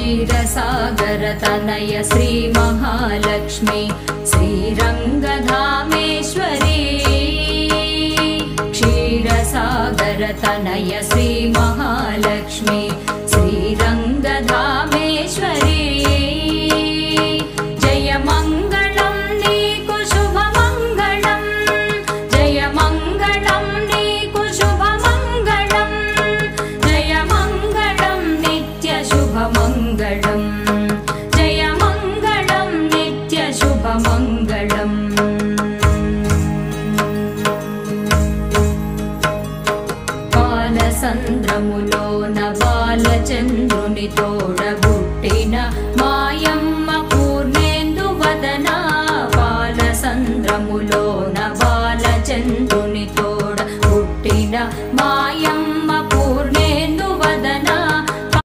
क्षीरसागर तनय श्री महालक्ष्मी श्रीरंगधामेश्वरी क्षीरसागर तनय श्री महालक्ष्मी श्रीरंगधामेश्वरी जय मंगलम नीकु शुभ मंगलम जय मंगलम नीकु शुभ मंगलम जय मंगलम नित्य शुभ मंगलम जय मंगलम नित्य शुभ मंगलम बालचंद्रुनि तोड